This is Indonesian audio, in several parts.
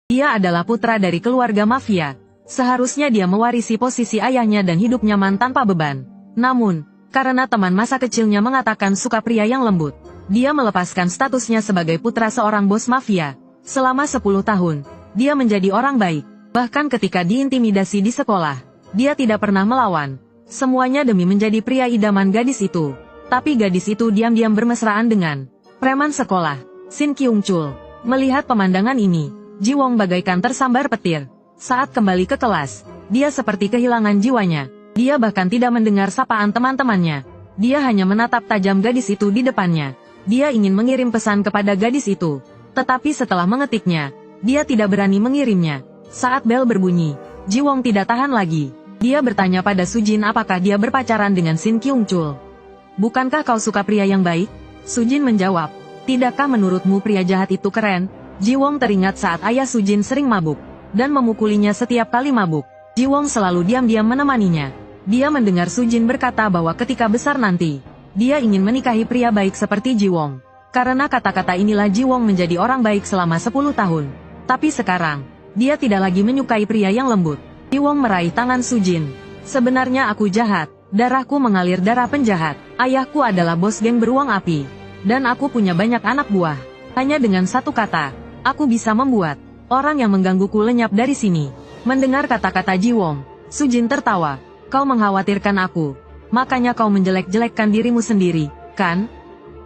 Dia adalah putra dari keluarga mafia. Seharusnya dia mewarisi posisi ayahnya dan hidup nyaman tanpa beban. Namun, karena teman masa kecilnya mengatakan suka pria yang lembut, dia melepaskan statusnya sebagai putra seorang bos mafia. Selama 10 tahun, dia menjadi orang baik. Bahkan ketika diintimidasi di sekolah, dia tidak pernah melawan. Semuanya demi menjadi pria idaman gadis itu. Tapi gadis itu diam-diam bermesraan dengan preman sekolah, Shin Kyung-chul. Melihat pemandangan ini, Ji Won bagaikan tersambar petir. Saat kembali ke kelas, dia seperti kehilangan jiwanya. Dia bahkan tidak mendengar sapaan teman-temannya. Dia hanya menatap tajam gadis itu di depannya. Dia ingin mengirim pesan kepada gadis itu. Tetapi setelah mengetiknya, dia tidak berani mengirimnya. Saat bel berbunyi, Ji Won tidak tahan lagi. Dia bertanya pada Sujin apakah dia berpacaran dengan Shin Kyung-chul. Bukankah kau suka pria yang baik? Sujin menjawab, tidakkah menurutmu pria jahat itu keren? Ji Won teringat saat ayah Sujin sering mabuk dan memukulinya setiap kali mabuk. Ji Won selalu diam-diam menemaninya. Dia mendengar Sujin berkata bahwa ketika besar nanti, dia ingin menikahi pria baik seperti Ji Won. Karena kata-kata inilah Ji Won menjadi orang baik selama 10 tahun. Tapi sekarang, dia tidak lagi menyukai pria yang lembut. Ji Won meraih tangan Sujin. Sebenarnya aku jahat, darahku mengalir darah penjahat. Ayahku adalah bos geng beruang api. Dan aku punya banyak anak buah. Hanya dengan satu kata, aku bisa membuat orang yang menggangguku lenyap dari sini. Mendengar kata-kata Ji Won, Sujin tertawa. Kau mengkhawatirkan aku. Makanya kau menjelek-jelekkan dirimu sendiri, kan?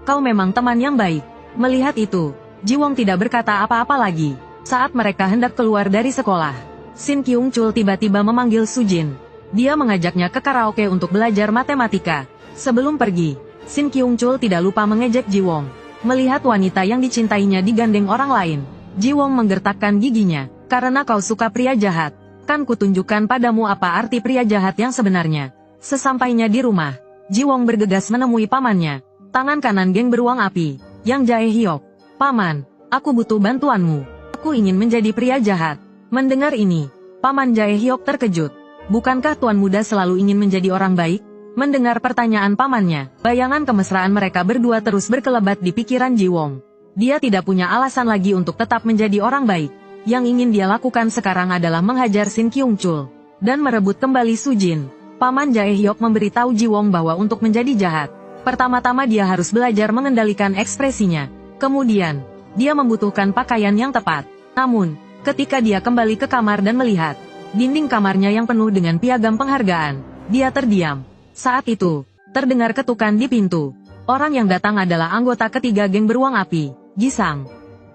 Kau memang teman yang baik. Melihat itu, Ji Won tidak berkata apa-apa lagi. Saat mereka hendak keluar dari sekolah, Shin Kyung-chul tiba-tiba memanggil Sujin. Dia mengajaknya ke karaoke untuk belajar matematika. Sebelum pergi, Shin Kyung-chul tidak lupa mengejek Ji Won. Melihat wanita yang dicintainya digandeng orang lain, Ji Won menggertakkan giginya. Karena kau suka pria jahat, kan kutunjukkan padamu apa arti pria jahat yang sebenarnya. Sesampainya di rumah, Ji Won bergegas menemui pamannya, tangan kanan geng beruang api, Yang Jae-hyuk. Paman, aku butuh bantuanmu. Aku ingin menjadi pria jahat. Mendengar ini, Paman Jae-hyuk terkejut. Bukankah tuan muda selalu ingin menjadi orang baik? Mendengar pertanyaan pamannya, bayangan kemesraan mereka berdua terus berkelebat di pikiran Ji Won. Dia tidak punya alasan lagi untuk tetap menjadi orang baik. Yang ingin dia lakukan sekarang adalah menghajar Shin Kyung-chul dan merebut kembali Sujin. Paman Jae-hyuk memberitahu Ji Won bahwa untuk menjadi jahat, pertama-tama dia harus belajar mengendalikan ekspresinya. Kemudian, dia membutuhkan pakaian yang tepat. Namun, ketika dia kembali ke kamar dan melihat dinding kamarnya yang penuh dengan piagam penghargaan, dia terdiam. Saat itu, terdengar ketukan di pintu. Orang yang datang adalah anggota ketiga geng beruang api, Gisang.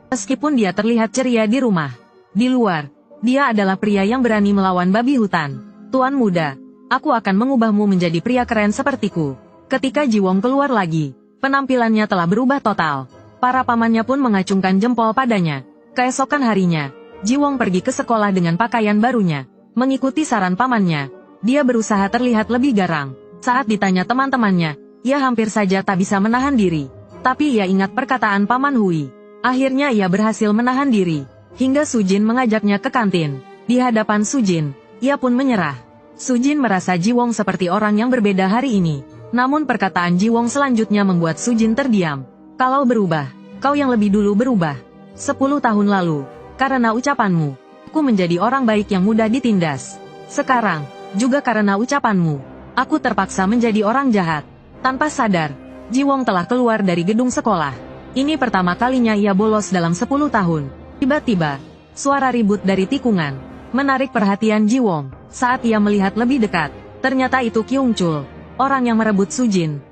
Meskipun dia terlihat ceria di rumah, di luar, dia adalah pria yang berani melawan babi hutan. Tuan muda, aku akan mengubahmu menjadi pria keren sepertiku. Ketika Ji Won keluar lagi, penampilannya telah berubah total. Para pamannya pun mengacungkan jempol padanya. Keesokan harinya, Ji Won pergi ke sekolah dengan pakaian barunya. Mengikuti saran pamannya, dia berusaha terlihat lebih garang. Saat ditanya teman-temannya, ia hampir saja tak bisa menahan diri. Tapi ia ingat perkataan Paman Hui. Akhirnya ia berhasil menahan diri. Hingga Sujin mengajaknya ke kantin. Di hadapan Sujin, ia pun menyerah. Sujin merasa Ji Won seperti orang yang berbeda hari ini. Namun perkataan Ji Won selanjutnya membuat Sujin terdiam. Kalau berubah, kau yang lebih dulu berubah. 10 tahun lalu, karena ucapanmu, aku menjadi orang baik yang mudah ditindas. Sekarang, juga karena ucapanmu, aku terpaksa menjadi orang jahat. Tanpa sadar, Ji Won telah keluar dari gedung sekolah. Ini pertama kalinya ia bolos dalam 10 tahun. Tiba-tiba, suara ribut dari tikungan menarik perhatian Ji Won. Saat ia melihat lebih dekat, ternyata itu Kyung-chul, orang yang merebut Sujin.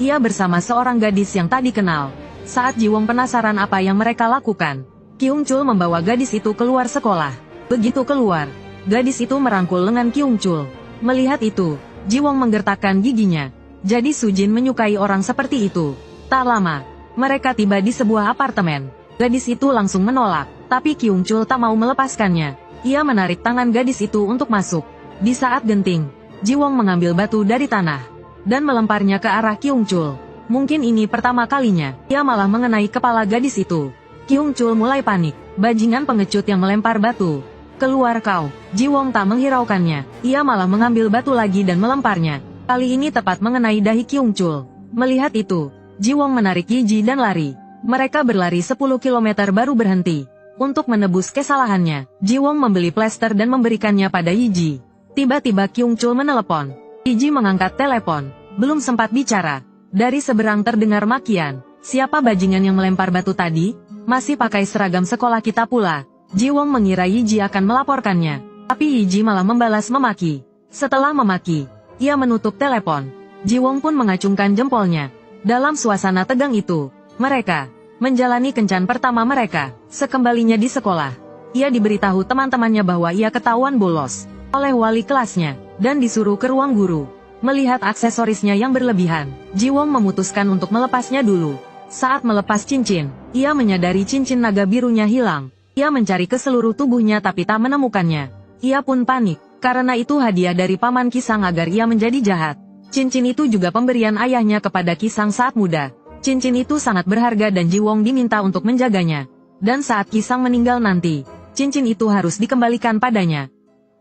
Ia bersama seorang gadis yang tak dikenal. Saat Ji Won penasaran apa yang mereka lakukan, Kyung-chul membawa gadis itu keluar sekolah. Begitu keluar, gadis itu merangkul lengan Kyung-chul. Melihat itu, Ji Won menggertakkan giginya. Jadi Sujin menyukai orang seperti itu. Tak lama, mereka tiba di sebuah apartemen. Gadis itu langsung menolak, tapi Kyung-chul tak mau melepaskannya. Ia menarik tangan gadis itu untuk masuk. Di saat genting, Ji Won mengambil batu dari tanah dan melemparnya ke arah Kyung-chul. Mungkin ini pertama kalinya, ia malah mengenai kepala gadis itu. Kyung-chul mulai panik. Bajingan pengecut yang melempar batu. Keluar kau. Ji Won tak menghiraukannya. Ia malah mengambil batu lagi dan melemparnya. Kali ini tepat mengenai dahi Kyung-chul. Melihat itu, Ji Won menarik Yi Ji dan lari. Mereka berlari 10 km baru berhenti. Untuk menebus kesalahannya, Ji Wong membeli plester dan memberikannya pada Yiji. Tiba-tiba Kyung Chul menelepon. Yiji mengangkat telepon. Belum sempat bicara. Dari seberang terdengar makian. Siapa bajingan yang melempar batu tadi? Masih pakai seragam sekolah kita pula. Ji Wong mengira Yiji akan melaporkannya. Tapi Yiji malah membalas memaki. Setelah memaki, ia menutup telepon. Ji Wong pun mengacungkan jempolnya. Dalam suasana tegang itu, mereka menjalani kencan pertama mereka. Sekembalinya di sekolah, ia diberitahu teman-temannya bahwa ia ketahuan bolos oleh wali kelasnya, dan disuruh ke ruang guru. Melihat aksesorisnya yang berlebihan, Ji Wong memutuskan untuk melepasnya dulu. Saat melepas cincin, ia menyadari cincin naga birunya hilang. Ia mencari ke seluruh tubuhnya tapi tak menemukannya. Ia pun panik, karena itu hadiah dari Paman Kisang agar ia menjadi jahat. Cincin itu juga pemberian ayahnya kepada Kisang saat muda. Cincin itu sangat berharga dan Ji Wong diminta untuk menjaganya. Dan saat Kisang meninggal nanti, cincin itu harus dikembalikan padanya.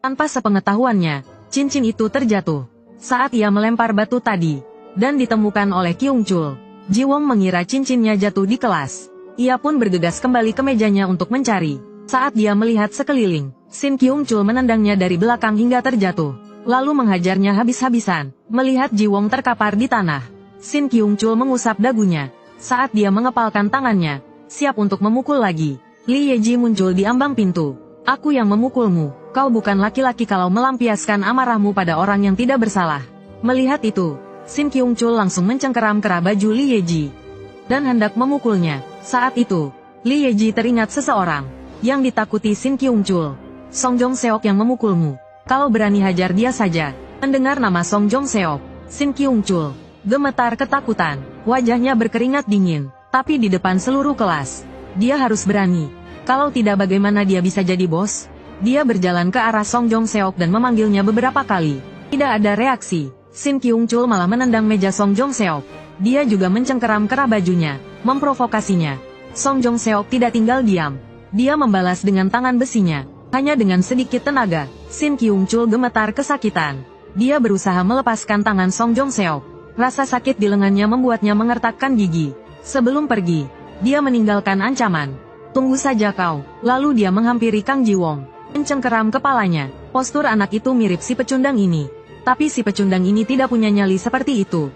Tanpa sepengetahuannya, cincin itu terjatuh saat ia melempar batu tadi, dan ditemukan oleh Kyung Chul. Ji Wong mengira cincinnya jatuh di kelas. Ia pun bergegas kembali ke mejanya untuk mencari. Saat dia melihat sekeliling, Shin Kyung Chul menendangnya dari belakang hingga terjatuh, lalu menghajarnya habis-habisan. Melihat Ji Wong terkapar di tanah, Shin Kyung Chul mengusap dagunya. Saat dia mengepalkan tangannya, siap untuk memukul lagi, Li Yeji muncul di ambang pintu. Aku yang memukulmu, kau bukan laki-laki kalau melampiaskan amarahmu pada orang yang tidak bersalah. Melihat itu, Shin Kyung Chul langsung mencengkeram kerah baju Li Yeji dan hendak memukulnya. Saat itu, Li Yeji teringat seseorang yang ditakuti Shin Kyung Chul. Song Jong Seok yang memukulmu. Kalau berani hajar dia saja. Mendengar nama Song Jong Seok, Shin Kyung Chul gemetar ketakutan. Wajahnya berkeringat dingin. Tapi di depan seluruh kelas, dia harus berani. Kalau tidak bagaimana dia bisa jadi bos? Dia berjalan ke arah Song Jong Seok dan memanggilnya beberapa kali. Tidak ada reaksi. Shin Kyung Chul malah menendang meja Song Jong Seok. Dia juga mencengkeram kerah bajunya, memprovokasinya. Song Jong Seok tidak tinggal diam. Dia membalas dengan tangan besinya. Hanya dengan sedikit tenaga, Shin Kyung Chul gemetar kesakitan. Dia berusaha melepaskan tangan Song Jong Seok. Rasa sakit di lengannya membuatnya mengertakkan gigi. Sebelum pergi, dia meninggalkan ancaman. Tunggu saja kau. Lalu dia menghampiri Kang Ji Wong, mencengkeram kepalanya. Postur anak itu mirip si pecundang ini. Tapi si pecundang ini tidak punya nyali seperti itu.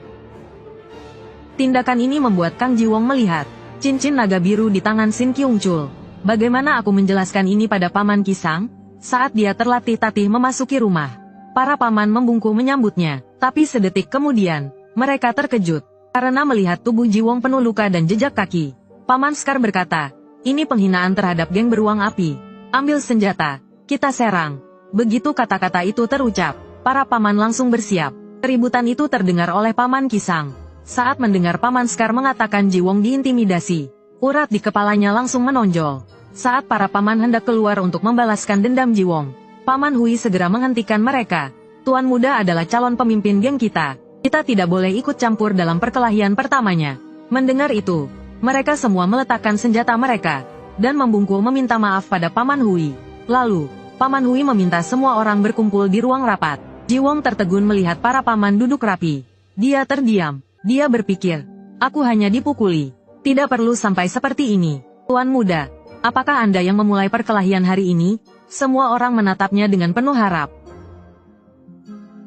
Tindakan ini membuat Kang Ji Wong melihat cincin naga biru di tangan Shin Kyung Chul. Bagaimana aku menjelaskan ini pada Paman Kisang? Saat dia terlatih-tatih memasuki rumah, para paman membungkuk menyambutnya. Tapi sedetik kemudian, mereka terkejut karena melihat tubuh Ji Wong penuh luka dan jejak kaki. Paman Skar berkata, ini penghinaan terhadap geng beruang api. Ambil senjata, kita serang. Begitu kata-kata itu terucap, para paman langsung bersiap. Keributan itu terdengar oleh Paman Kisang. Saat mendengar Paman Skar mengatakan Ji Wong diintimidasi, urat di kepalanya langsung menonjol. Saat para paman hendak keluar untuk membalaskan dendam Ji Wong, Paman Hui segera menghentikan mereka. Tuan muda adalah calon pemimpin geng kita. Kita tidak boleh ikut campur dalam perkelahian pertamanya. Mendengar itu, mereka semua meletakkan senjata mereka dan membungkuk meminta maaf pada Paman Hui. Lalu, Paman Hui meminta semua orang berkumpul di ruang rapat. Ji Wong tertegun melihat para paman duduk rapi. Dia terdiam. Dia berpikir, aku hanya dipukuli. Tidak perlu sampai seperti ini. Tuan muda, apakah Anda yang memulai perkelahian hari ini? Semua orang menatapnya dengan penuh harap.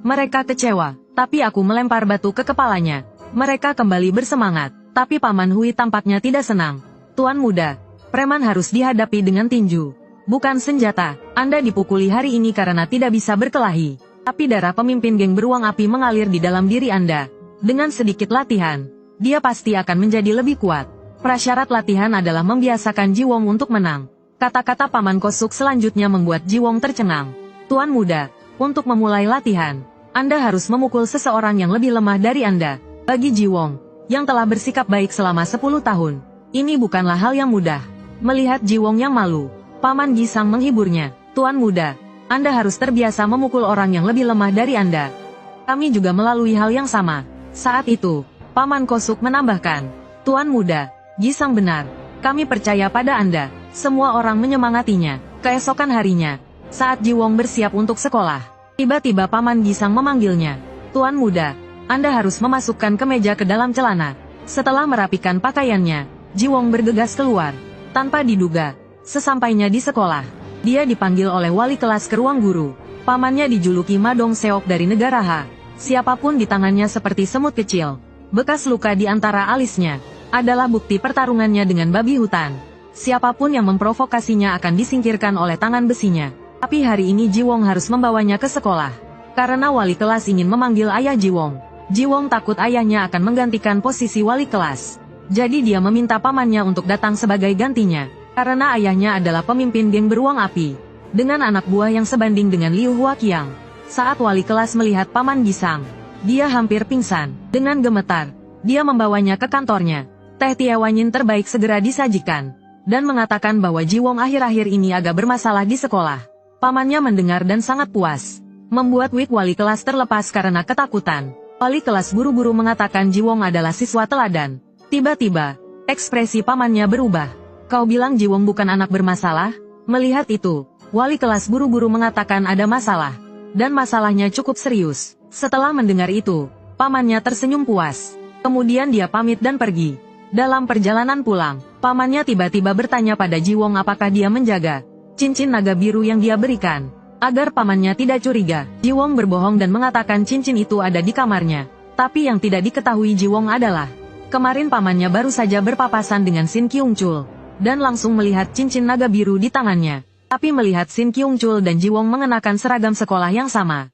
Mereka kecewa, tapi aku melempar batu ke kepalanya. Mereka kembali bersemangat, tapi Paman Hui tampaknya tidak senang. Tuan muda, preman harus dihadapi dengan tinju, bukan senjata. Anda dipukuli hari ini karena tidak bisa berkelahi. Tapi darah pemimpin geng beruang api mengalir di dalam diri Anda. Dengan sedikit latihan, dia pasti akan menjadi lebih kuat. Prasyarat latihan adalah membiasakan Ji Wong untuk menang. Kata-kata Paman Kosuk selanjutnya membuat Ji Wong tercengang. Tuan muda, untuk memulai latihan, Anda harus memukul seseorang yang lebih lemah dari Anda. Bagi Ji Wong, yang telah bersikap baik selama 10 tahun, ini bukanlah hal yang mudah. Melihat Ji Wong yang malu, Paman Gisang menghiburnya. Tuan muda, Anda harus terbiasa memukul orang yang lebih lemah dari Anda. Kami juga melalui hal yang sama. Saat itu, Paman Kosuk menambahkan, Tuan muda, Gisang benar. Kami percaya pada Anda. Semua orang menyemangatinya. Keesokan harinya, saat Ji Wong bersiap untuk sekolah, tiba-tiba Paman Gisang memanggilnya. Tuan muda, Anda harus memasukkan kemeja ke dalam celana. Setelah merapikan pakaiannya, Ji Wong bergegas keluar. Tanpa diduga, Sesampainya di sekolah, dia dipanggil oleh wali kelas ke ruang guru. Pamannya dijuluki Madong Seok dari negara Ha. Siapapun di tangannya seperti semut kecil. Bekas luka di antara alisnya adalah bukti pertarungannya dengan babi hutan. Siapapun yang memprovokasinya akan disingkirkan oleh tangan besinya. Tapi hari ini Jiwong harus membawanya ke sekolah. Karena wali kelas ingin memanggil ayah Jiwong. Jiwong takut ayahnya akan menggantikan posisi wali kelas. Jadi dia meminta pamannya untuk datang sebagai gantinya. Karena ayahnya adalah pemimpin geng beruang api. Dengan anak buah yang sebanding dengan Liu Huaqiang. Saat wali kelas melihat paman Gisang, dia hampir pingsan. Dengan gemetar, dia membawanya ke kantornya. Teh Tiewanyin terbaik segera disajikan. Dan mengatakan bahwa Jiwong akhir-akhir ini agak bermasalah di sekolah. Pamannya mendengar dan sangat puas. Membuat wig wali kelas terlepas karena ketakutan. Wali kelas buru-buru mengatakan Jiwong adalah siswa teladan. Tiba-tiba, ekspresi pamannya berubah. Kau bilang Jiwong bukan anak bermasalah? Melihat itu, wali kelas buru-buru mengatakan ada masalah. Dan masalahnya cukup serius. Setelah mendengar itu, pamannya tersenyum puas. Kemudian dia pamit dan pergi. Dalam perjalanan pulang, pamannya tiba-tiba bertanya pada Jiwong apakah dia menjaga cincin naga biru yang dia berikan. Agar pamannya tidak curiga, Jiwong berbohong dan mengatakan cincin itu ada di kamarnya. Tapi yang tidak diketahui Jiwong adalah, kemarin pamannya baru saja berpapasan dengan Shin Kyung-chul, dan langsung melihat cincin naga biru di tangannya. Tapi melihat Shin Kyung-chul dan Jiwong mengenakan seragam sekolah yang sama,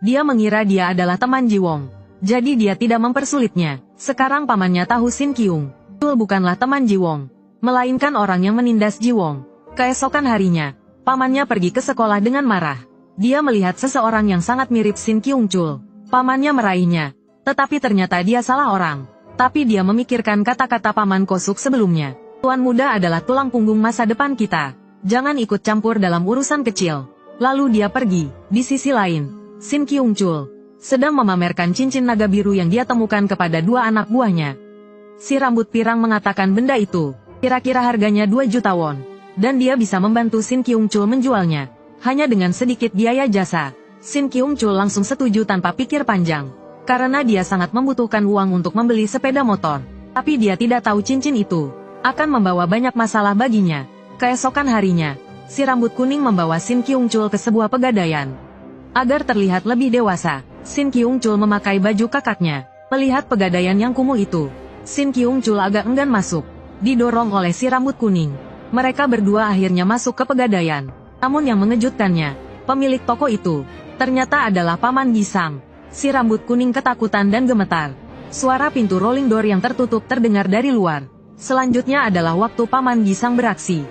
dia mengira dia adalah teman Jiwong. Jadi dia tidak mempersulitnya. Sekarang pamannya tahu Shin Kyung-chul bukanlah teman Jiwong, melainkan orang yang menindas Jiwong. Keesokan harinya, pamannya pergi ke sekolah dengan marah. Dia melihat seseorang yang sangat mirip Shin Kyung-chul. Pamannya meraihnya, tetapi ternyata dia salah orang. Tapi dia memikirkan kata-kata paman Kosuk sebelumnya. Tuan muda adalah tulang punggung masa depan kita. Jangan ikut campur dalam urusan kecil. Lalu dia pergi. Di sisi lain, Shin Kyung-chul sedang memamerkan cincin naga biru yang dia temukan kepada dua anak buahnya. Si rambut pirang mengatakan benda itu kira-kira harganya 2 juta won. Dan dia bisa membantu Shin Kyung-chul menjualnya. Hanya dengan sedikit biaya jasa. Shin Kyung-chul langsung setuju tanpa pikir panjang. Karena dia sangat membutuhkan uang untuk membeli sepeda motor. Tapi dia tidak tahu cincin itu akan membawa banyak masalah baginya. Keesokan harinya, si rambut kuning membawa Shin Kyung-chul ke sebuah pegadaian. Agar terlihat lebih dewasa, Shin Kyung-chul memakai baju kakaknya. Melihat pegadaian yang kumuh itu, Shin Kyung-chul agak enggan masuk. Didorong oleh si rambut kuning. Mereka berdua akhirnya masuk ke pegadaian. Namun yang mengejutkannya, pemilik toko itu ternyata adalah paman Gisang. Si rambut kuning ketakutan dan gemetar. Suara pintu rolling door yang tertutup terdengar dari luar. Selanjutnya adalah waktu paman Gisang beraksi.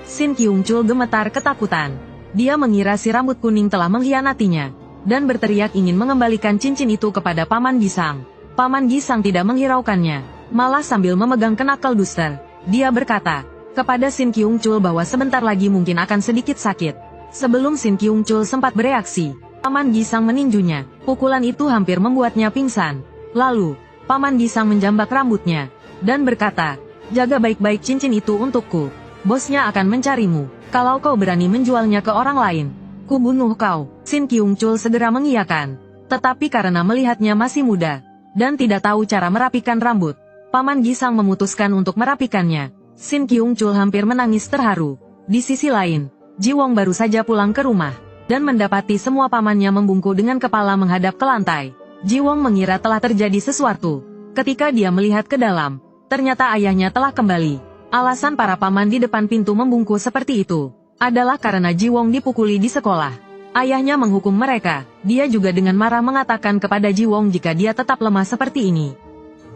Shin Kyung-chul gemetar ketakutan. Dia mengira si rambut kuning telah mengkhianatinya, dan berteriak ingin mengembalikan cincin itu kepada paman Gisang. Paman Gisang tidak menghiraukannya. Malah sambil memegang kenakel duster, dia berkata kepada Shin Kyung-chul bahwa sebentar lagi mungkin akan sedikit sakit. Sebelum Shin Kyung-chul sempat bereaksi, paman Gisang meninjunya. Pukulan itu hampir membuatnya pingsan. Lalu, paman Gisang menjambak rambutnya dan berkata, jaga baik-baik cincin itu untukku. Bosnya akan mencarimu. Kalau kau berani menjualnya ke orang lain, ku bunuh kau. Shin Kyung-chul segera mengiyakan. Tetapi karena melihatnya masih muda dan tidak tahu cara merapikan rambut, paman Gisang memutuskan untuk merapikannya. Shin Kyung-chul hampir menangis terharu. Di sisi lain, Jiwong baru saja pulang ke rumah, dan mendapati semua pamannya membungkuk dengan kepala menghadap ke lantai. Jiwong mengira telah terjadi sesuatu. Ketika dia melihat ke dalam, ternyata ayahnya telah kembali. Alasan para paman di depan pintu membungkuk seperti itu adalah karena Jiwong dipukuli di sekolah. Ayahnya menghukum mereka. Dia juga dengan marah mengatakan kepada Jiwong jika dia tetap lemah seperti ini,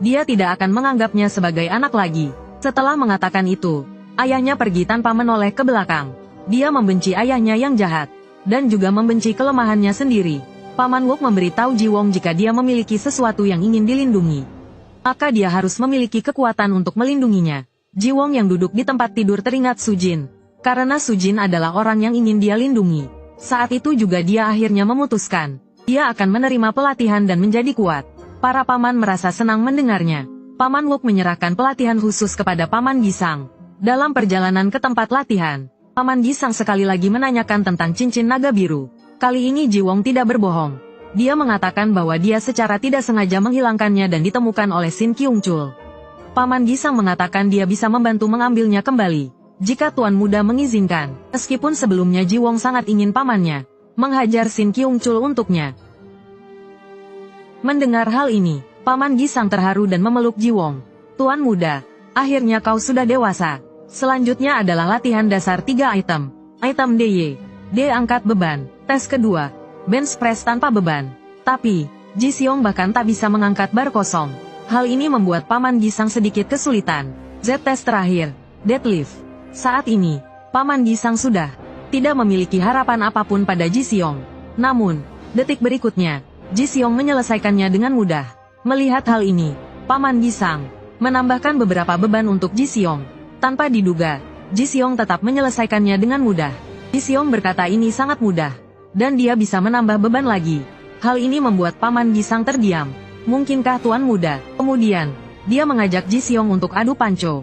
dia tidak akan menganggapnya sebagai anak lagi. Setelah mengatakan itu, ayahnya pergi tanpa menoleh ke belakang. Dia membenci ayahnya yang jahat, dan juga membenci kelemahannya sendiri. Paman Wok memberitahu Jiwong jika dia memiliki sesuatu yang ingin dilindungi, maka dia harus memiliki kekuatan untuk melindunginya. Jiwong yang duduk di tempat tidur teringat Sujin. Karena Sujin adalah orang yang ingin dia lindungi. Saat itu juga dia akhirnya memutuskan, dia akan menerima pelatihan dan menjadi kuat. Para paman merasa senang mendengarnya. Paman Wok menyerahkan pelatihan khusus kepada paman Gisang. Dalam perjalanan ke tempat latihan, paman Gisang sekali lagi menanyakan tentang cincin naga biru. Kali ini Jiwong tidak berbohong. Dia mengatakan bahwa dia secara tidak sengaja menghilangkannya dan ditemukan oleh Shin Kyung-chul. Paman Gisang mengatakan dia bisa membantu mengambilnya kembali, jika Tuan Muda mengizinkan. Meskipun sebelumnya Ji Wong sangat ingin pamannya menghajar Sin Kyung Chul untuknya. Mendengar hal ini, Paman Gisang terharu dan memeluk Ji Wong. Tuan Muda, akhirnya kau sudah dewasa. Selanjutnya adalah latihan dasar 3 item. Item DY, D angkat beban. Tes kedua, bench press tanpa beban. Tapi, Ji Xiong bahkan tak bisa mengangkat bar kosong. Hal ini membuat Paman Gisang sedikit kesulitan. Z tes terakhir, deadlift. Saat ini, Paman Gisang sudah tidak memiliki harapan apapun pada Ji Xiong. Namun, detik berikutnya, Ji Xiong menyelesaikannya dengan mudah. Melihat hal ini, Paman Gisang menambahkan beberapa beban untuk Ji Xiong. Tanpa diduga, Ji Xiong tetap menyelesaikannya dengan mudah. Ji Xiong berkata ini sangat mudah, dan dia bisa menambah beban lagi. Hal ini membuat Paman Gisang terdiam. Mungkinkah Tuan Muda? Kemudian, dia mengajak Ji Xiong untuk adu panco.